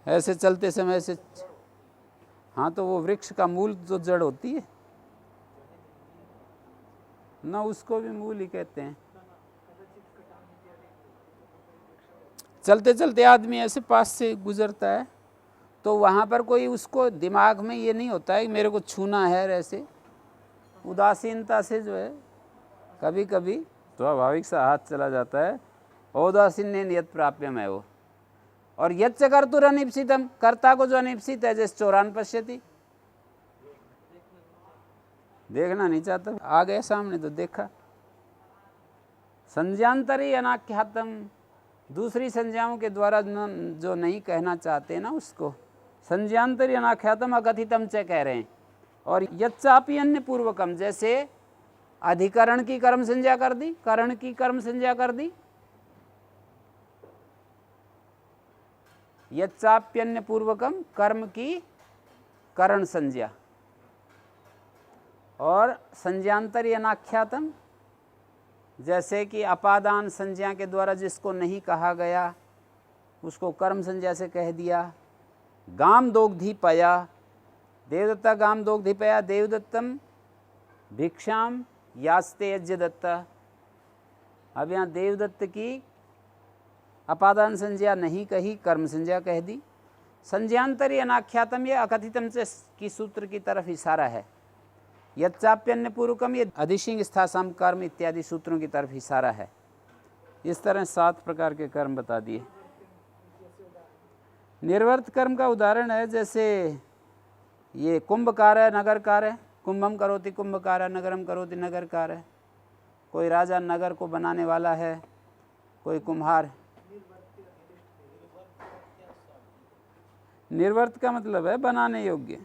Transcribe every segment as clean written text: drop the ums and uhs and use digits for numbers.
ऐसे चलते समय ऐसे, हाँ तो वो वृक्ष का मूल जो जड़ होती है ना, उसको भी मूल ही कहते हैं। चलते चलते आदमी ऐसे पास से गुजरता है तो वहाँ पर कोई उसको दिमाग में ये नहीं होता है कि मेरे को छूना है, ऐसे उदासीनता से जो है कभी कभी स्वाभाविक सा हाथ चला जाता है। औदासीन यत प्राप्यम है वो। और यच्च कर्तुर अनिप्सितम, कर्ता को जो अनिप्सित है, जैसे चौरान पश्यति, देखना नहीं चाहता, आ गया सामने तो देखा। संज्ञांतरी अनाख्यातम, दूसरी संज्ञाओं के द्वारा जो नहीं कहना चाहते ना उसको संज्ञांतरी अनाख्यातम अकथितम च कह रहे हैं। और यच्चापि अन्य पूर्वकम, जैसे अधिकरण की कर्म संज्ञा कर दी, करण की कर्म संज्ञा कर दी, यच्चाप्यन्य पूर्वकम कर्म की करण संज्ञा। और संज्ञांतरी अनाख्यातम, जैसे कि अपादान संज्ञा के द्वारा जिसको नहीं कहा गया उसको कर्म संज्ञा से कह दिया। गाम दोग्धि पया, देवदत्ता गाम दोग्धि पया, देवदत्तम भिक्षाम यास्ते यज्ञ दत्ता। अब यहाँ देवदत्त की अपादान संज्ञा नहीं कही, कर्म संज्ञा कह दी। संज्ञांतरी अनाख्यातम, ये अकथितम से की सूत्र की तरफ इशारा है। यच्चाप्यन्य पूर्वकम, ये अधिशिंग स्थासाम कर्म इत्यादि सूत्रों की तरफ इशारा है। इस तरह 7 प्रकार के कर्म बता दिए। निर्वर्त कर्म का उदाहरण है, जैसे ये कुंभकार है, नगरकार है। कुंभम करोति कुंभकार, नगरम करोति नगरकार है। कोई राजा नगर को बनाने वाला है, कोई कुम्हार। निर्वर्त का मतलब है बनाने योग्य।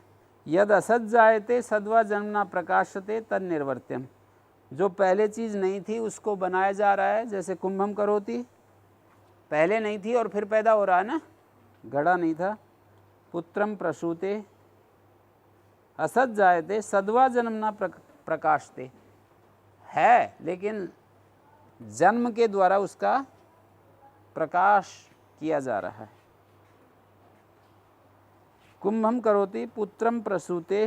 यद असत जायते सद्वा जन्मना प्रकाशते तद निर्वर्त्यम, जो पहले चीज़ नहीं थी उसको बनाया जा रहा है। जैसे कुंभम करोति, पहले नहीं थी और फिर पैदा हो रहा है ना, घड़ा नहीं था। पुत्रम प्रसूते, असत जायते सद्वा जन्मना प्रकाशते, है लेकिन जन्म के द्वारा उसका प्रकाश किया जा रहा है। कुंभम करोति पुत्रम प्रसूते,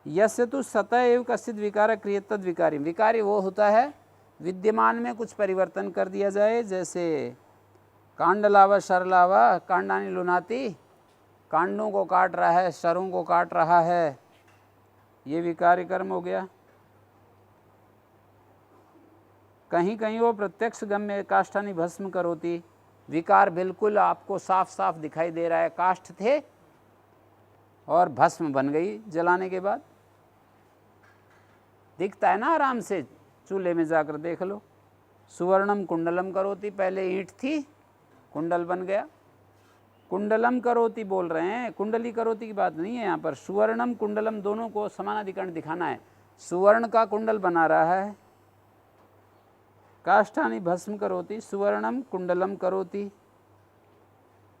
यस्य तु सतः एव कश्चित् विकार क्रियते तद् विकारी। विकारी वो होता है विद्यमान में कुछ परिवर्तन कर दिया जाए, जैसे कांडलावा शरलावा कांडानी लुनाती, कांडों को काट रहा है, शरों को काट रहा है, ये विकारी कर्म हो गया। कहीं कहीं वो प्रत्यक्ष गम्य काष्ठानि भस्म करोति, विकार बिल्कुल आपको साफ साफ दिखाई दे रहा है, काष्ठ थे और भस्म बन गई जलाने के बाद, दिखता है ना आराम से, चूल्हे में जाकर देख लो। सुवर्णम कुंडलम करोति, पहले ईंट थी कुंडल बन गया। कुंडलम करोति बोल रहे हैं, कुंडली करोति की बात नहीं है यहाँ पर। सुवर्णम कुंडलम दोनों को समानाधिकरण दिखाना है। सुवर्ण का कुंडल बना रहा है, काष्ठानि भस्म करोति, सुवर्णम कुंडलम करोति।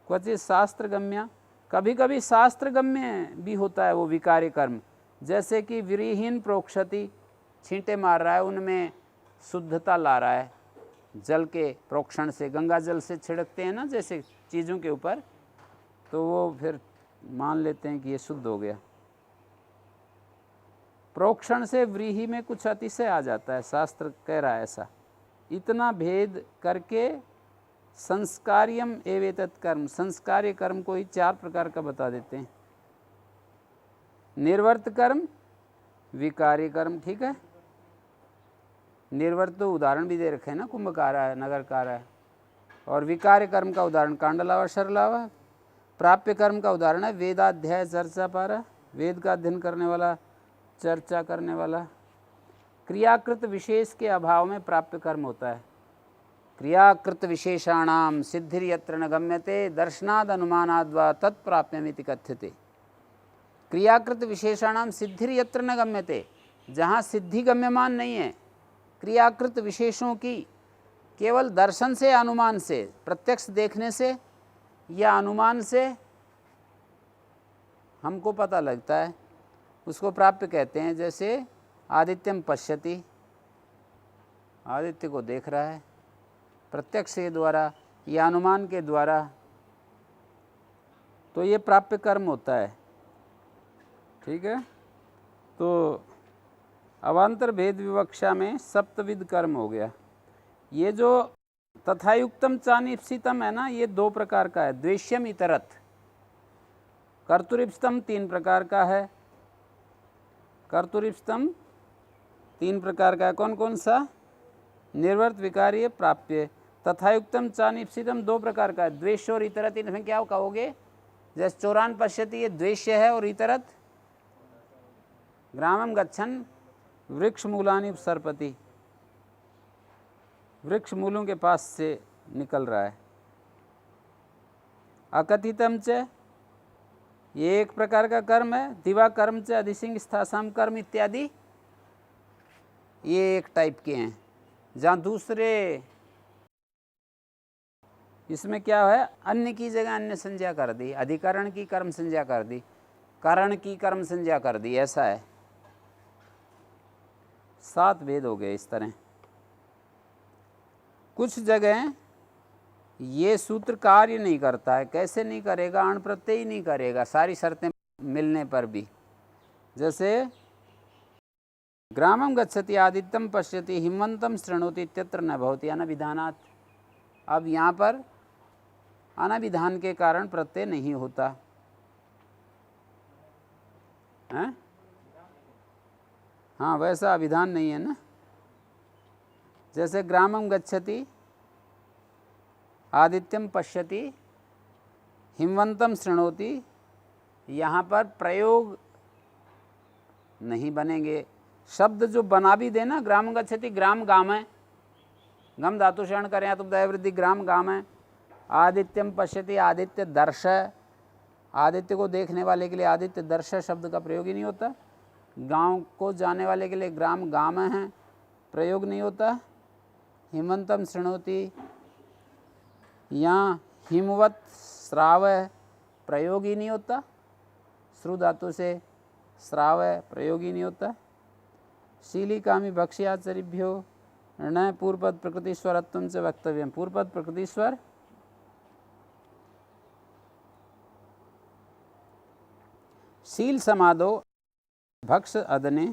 क्वचित शास्त्रगम्य, कभी कभी शास्त्रगम्य भी होता है वो विकार्य कर्म, जैसे कि व्रीहीन प्रोक्षति, छींटे मार रहा है, उनमें शुद्धता ला रहा है जल के प्रोक्षण से। गंगा जल से छिड़कते हैं ना जैसे चीज़ों के ऊपर, तो वो फिर मान लेते हैं कि ये शुद्ध हो गया। प्रोक्षण से व्रीहि में कुछ अतिशय आ जाता है, शास्त्र कह रहा है ऐसा। इतना भेद करके संस्कार्यम एवेतत् कर्म, संस्कार्य कर्म को ही 4 प्रकार का बता देते हैं। निर्वर्त कर्म, विकार्य कर्म, ठीक है। निर्वर्त तो उदाहरण भी दे रखे हैं ना, कुंभकारा है, नगरकारा है। और विकार्य कर्म का उदाहरण कांडलावा शरलावा। प्राप्य कर्म का उदाहरण है वेदाध्याय चर्चा पारा, वेद का अध्ययन करने वाला, चर्चा करने वाला। क्रियाकृत विशेष के अभाव में प्राप्य कर्म होता है। क्रियाकृत विशेषाणाम सिद्धिर यत्र न गम्यते दर्शनाद अनुमानाद्वा तत्प्राप्यमिति कथ्यते। क्रियाकृत विशेषाणाम सिद्धिर यत्र न गम्यते, जहाँ सिद्धि गम्यमान नहीं है, क्रियाकृत विशेषों की केवल दर्शन से, अनुमान से, प्रत्यक्ष देखने से या अनुमान से हमको पता लगता है, उसको प्राप्य कहते हैं। जैसे आदित्यम पश्यति, आदित्य को देख रहा है प्रत्यक्ष के द्वारा या अनुमान के द्वारा, तो ये प्राप्य कर्म होता है। ठीक है, तो अवान्तर भेद विवक्षा में सप्तविध कर्म हो गया। ये जो तथायुक्तम चानिप्सितम है ना, ये 2 प्रकार का है। द्वेष्यम इतरत। कर्तुरिप्सितम 3 प्रकार का है। कर्तुरिप्सितम 3 प्रकार का है। कौन कौन सा? निर्वर्त, विकार्य, प्राप्य। तथायुक्तम चानिप्सितम 2 प्रकार का है। द्वेष्य और इतरत, इनमें क्या कहोगे? जैसे चोरान पश्यति, ये द्वेष्य है, और इतरत ग्रामम गच्छन वृक्ष मूलानि उपसर्पति, वृक्ष मूलों के पास से निकल रहा है। अकथितम च, ये एक प्रकार का कर्म है। दिवा कर्म च अधिसिंग स्थासाम कर्म इत्यादि, ये एक टाइप के हैं। जहाँ दूसरे इसमें क्या है, अन्य की जगह अन्य संज्ञा कर दी, अधिकरण की कर्म संज्ञा कर दी, कारण की कर्म संज्ञा कर दी, ऐसा है। 7 भेद हो गए इस तरह। कुछ जगह ये सूत्र कार्य नहीं करता है। कैसे नहीं करेगा? अण प्रत्यय ही नहीं करेगा सारी शर्तें मिलने पर भी। जैसे ग्रामम गच्छति आदित्यम पश्यति हिमवंतम शृणोति इत्यत्र न भवति अनभिधानात्। अब यहाँ पर अनभिधान के कारण प्रत्यय नहीं होता है। हाँ, वैसा अभिधान नहीं है ना। जैसे ग्रामम गच्छति आदित्यम पश्यति हिमवंतम शृणोति, यहाँ पर प्रयोग नहीं बनेंगे। शब्द जो बना भी देना, ग्राम गच्छति ग्राम गाम है, गम धातु शरण करें तो दयावृद्धि ग्राम गाम है। आदित्यम पश्यति आदित्य दर्श, आदित्य को देखने वाले के लिए आदित्य दर्श शब्द का प्रयोग ही नहीं होता। गांव को जाने वाले के लिए ग्राम गाम है, प्रयोग नहीं होता। हिमवंतम शृणोति, यहाँ हिमवत श्राव है, प्रयोग ही नहीं होता। श्रु धातु से श्राव है, प्रयोग ही नहीं होता। शीली कामी भक्ष्याचरिभ्यो न पूर्वपद प्रकृति स्वरत्वम से वक्तव्य। पूर्वपद प्रकृति स्वर शील समादो भक्ष अदने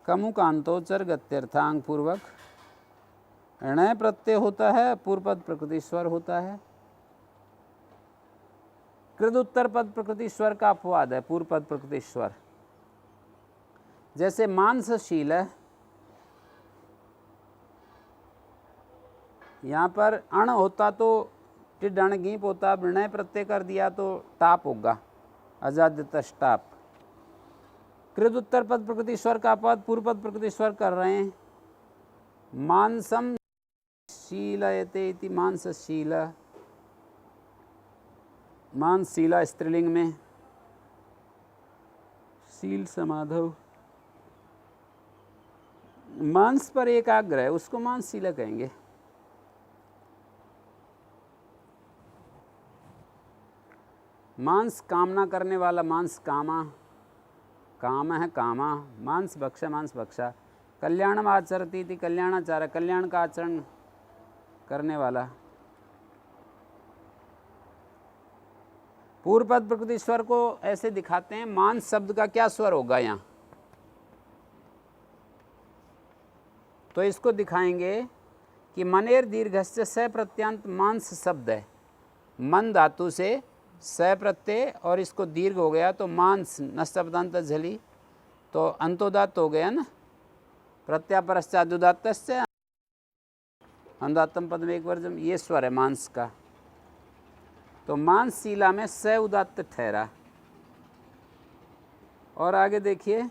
कमुकांतो चर गत्यर्थांग पूर्वक ण प्रत्यय होता है, पूर्वपद प्रकृति स्वर होता है। कृद उत्तर पद प्रकृति स्वर का अपवाद है, पूर्वपद प्रकृति स्वर। जैसे मांसशील है, यहाँ पर अण होता तो टिडण गीप होता, विनय प्रत्यय कर दिया तो टाप होगा, अजाद्य तष्टाप। कृद उत्तर पद प्रकृति स्वर का अपवाद पूर्व पद प्रकृति स्वर कर रहे हैं। मांसम शीलयते इति मांसशील, मांसशीला स्त्रीलिंग में। शील समाधव, मांस पर एकाग्र है, उसको मांसशीला कहेंगे। मांस कामना करने वाला, मांस कामा, काम है कामा। मांस भक्षा, मांस भक्षा। कल्याणम आचरती थी, कल्याणाचार, कल्याण का आचरण करने वाला। पूर्व पद प्रकृति स्वर को ऐसे दिखाते हैं। मांस शब्द का क्या स्वर होगा यहाँ, तो इसको दिखाएंगे कि मनेर दीर्घस्य स प्रत्यांत मांस शब्द है। मन धातु से स प्रत्यय और इसको दीर्घ हो गया तो मांस, नस्तपदांत झली तो अंतोदात हो गया ना। प्रत्यापरश्चादुदात्त अनुदात्तम पद में एक वर्जम, ये स्वर है मांस का। तो मांस शीला में स उदात्त ठहरा। और आगे देखिए,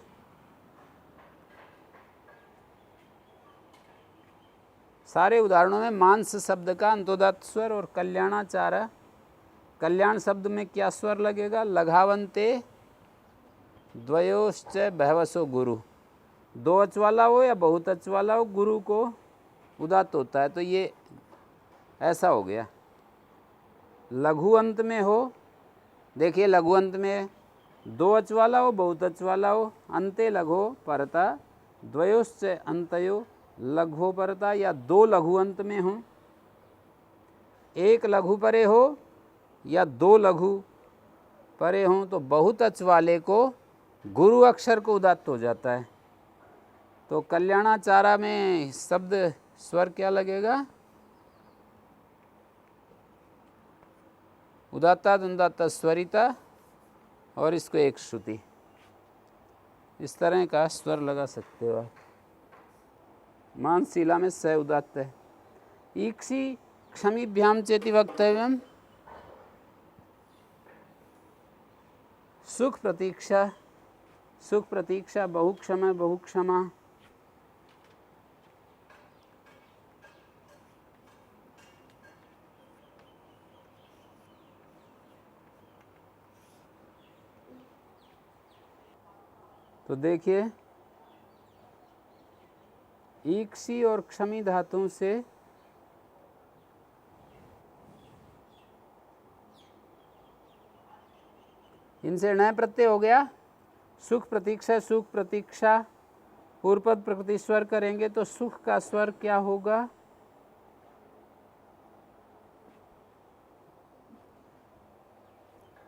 सारे उदाहरणों में मांस शब्द का अंतोदात्त स्वर और कल्याणाचार। कल्याण शब्द में क्या स्वर लगेगा, लघावंते द्वयोश्च बहवसो गुरु। 2 अच वाला हो या बहुत अच वाला हो, गुरु को उदात्त होता है, तो ये ऐसा हो गया। लघु अंत में हो, देखिए लघु अंत में 2 अच वाला हो, बहुत अच वाला हो, अंते लघो परता द्वयोश्च अंतयो लघु परता, या 2 लघु अंत में हो, 1 लघु परे हो या 2 लघु परे हों तो बहुत अच वाले को गुरु अक्षर को उदात्त हो जाता है। तो कल्याणाचारा में शब्द स्वर क्या लगेगा? उदात्ता उदात्ता स्वरिता, और इसको एक श्रुति, इस तरह का स्वर लगा सकते हो आप। मानशिला में स उदात्त है। ईक्षी क्षमीभ्याम चेति वक्तव्यम, सुख प्रतीक्षा, सुख प्रतीक्षा, बहुक्षमा बहुक्षमा। तो देखिए ईक्षी और क्षमी धातुओं से इनसे नया प्रत्यय हो गया। सुख प्रतीक्षा, सुख प्रतीक्षा, पूर्व पद प्रकृति स्वर करेंगे तो सुख का स्वर क्या होगा?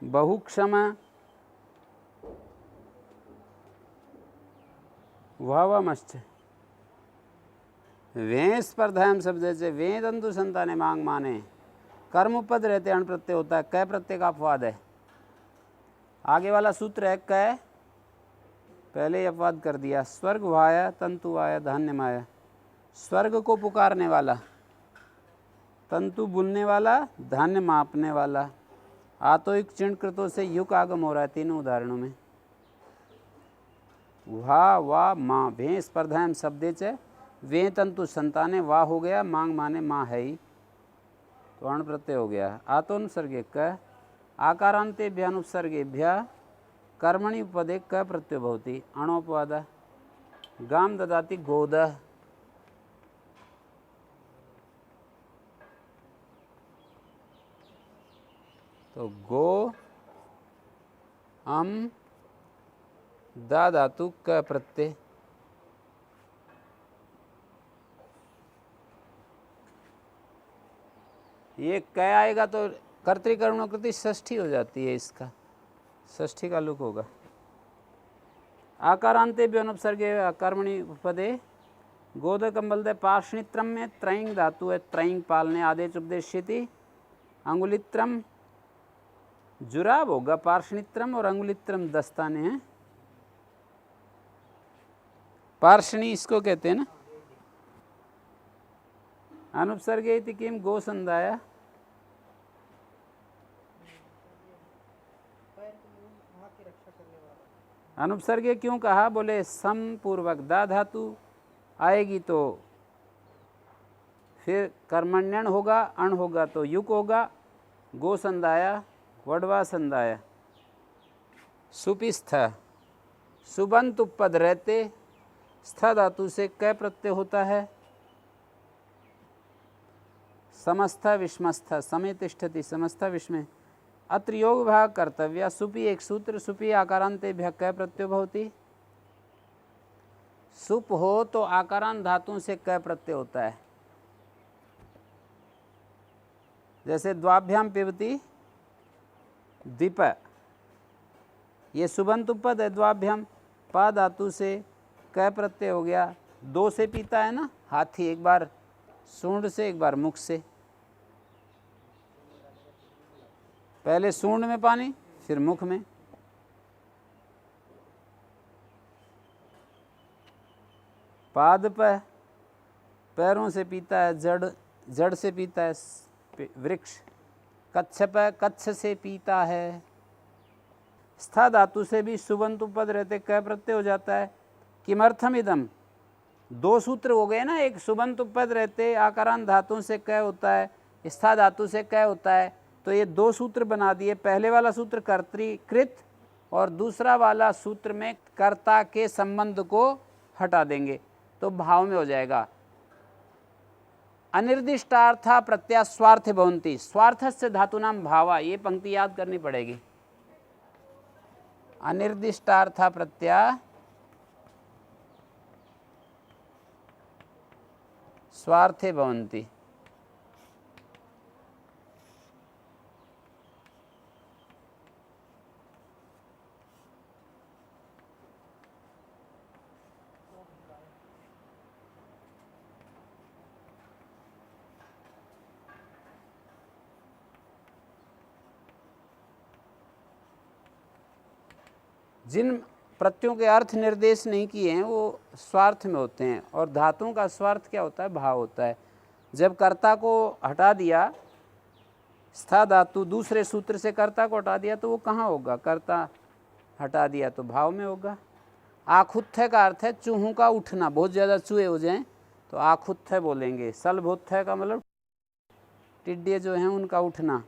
बहुक्षमा, वावामश्च। वें स्पर्धायाम शब्द से वें तंतु संताने मांग माने, कर्म पद रहते अण प्रत्यय होता है, कै प्रत्यय का अपवाद है। आगे वाला सूत्र है कै, पहले ही अपवाद कर दिया। स्वर्ग वाया तंतु वाया धान्य माया, स्वर्ग को पुकारने वाला, तंतु बुनने वाला, धान्य मापने वाला। आतोइक चिन्ह कृतों से युक आगम हो रहा है तीनों उदाहरणों में। वा वा माँ, भे स्पर्धाएं शब्दे च वे तंतु संताने, वाह हो गया, मांग माने माँ है ही, तो अण प्रत्यय हो गया। आतोनुसर्गे क, आकारांतेभ्य अनुपसर्गेभ्य कर्मणि उपदे क प्रत्यय भवति, अणोपवाद। गाम ददाति गोद, तो गो अम दा धातु क प्रत्यय। ये क आएगा तो कर्तृकर्मणोकृति षष्ठी हो जाती है, इसका षष्ठी का लुक होगा। आकारांते भी अनुपसर्गे कर्मणि उपदे, गोद कंबलदे पार्षणित्रम में त्रैंग धातु है, त्रैंग पालने आदेश उपदेश्यति। अंगुलित्रम जुराब होगा, पार्षणित्रम और अंगुलित्रम दस्ताने हैं। पार्षणी इसको कहते हैं ना। अनुपसर्गे इति किम गो संदाया, अनुपसर्गे क्यों कहा? बोले सम पूर्वक दा धातु आएगी तो फिर कर्मण्यण होगा, अण होगा तो युक होगा। गो संदाया, वडवा संदाया। सुपिस्थ, सुबंत उपपद रहते, स्थ धातु से कै प्रत्यय होता है। समस्थ विषमस्थ, समय तिष्ठति, समस्थ विषमे। अत्र योग भाग कर्तव्य, सुपी एक सूत्र, सुपी आकारांतेभ्यः कै प्रत्यय भवति। सुप हो तो आकारांत धातुओं से कै प्रत्यय होता है। जैसे द्वाभ्याम पिबती दीप, ये सुबंत उपपद है। द्वाभ्याम पा धातु से कै प्रत्यय हो गया। दो से पीता है ना हाथी, एक बार सूंड से एक बार मुख से। पहले सूंड में पानी फिर मुख में। पाद पर पैरों से पीता है, जड़ जड़ से पीता है वृक्ष। कच्छ पर कच्छ से पीता है। स्था धातु से भी सुबंत उपपद रहते कै प्रत्यय हो जाता है। किमर्थम इदम, दो सूत्र हो गए ना, एक सुबंत उपपद रहते आकारांत धातुओं से कै होता है, स्था धातु से कै होता है, तो ये दो सूत्र बना दिए। पहले वाला सूत्र कर्तृकृत और दूसरा वाला सूत्र में कर्ता के संबंध को हटा देंगे तो भाव में हो जाएगा। अनिर्दिष्टार्था प्रत्यय स्वार्थ भवन्ति, स्वार्थस्य धातूनां भावा, ये पंक्ति याद करनी पड़ेगी। अनिर्दिष्टार्था प्रत्यय स्वार्थे भवन्ति। जिन प्रत्ययों के अर्थ निर्देश नहीं किए हैं वो स्वार्थ में होते हैं, और धातुओं का स्वार्थ क्या होता है? भाव होता है। जब कर्ता को हटा दिया, स्था धातु दूसरे सूत्र से कर्ता को हटा दिया, तो वो कहाँ होगा? कर्ता हटा दिया तो भाव में होगा। आखुत्थय का अर्थ है चूहों का उठना, बहुत ज़्यादा चूहे हो जाएं तो आखुत्थय बोलेंगे। सलभोत्थय का मतलब टिड्डे जो हैं उनका उठना।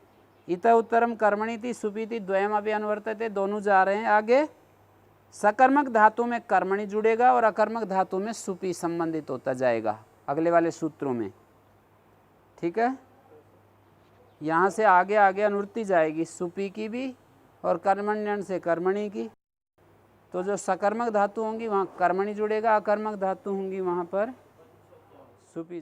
इत उत्तरम कर्मणि थी सुपीति द्वयम अभी अनुवर्तते, दोनों जा रहे हैं आगे। सकर्मक धातु में कर्मणि जुड़ेगा और अकर्मक धातु में सुपी संबंधित होता जाएगा अगले वाले सूत्रों में, ठीक है। यहाँ से आगे आगे अनुवृत्ति जाएगी सुपी की भी और कर्मण्यन से कर्मणि की। तो जो सकर्मक धातु होंगी वहाँ कर्मणि जुड़ेगा, अकर्मक धातु होंगी वहाँ पर सुपी।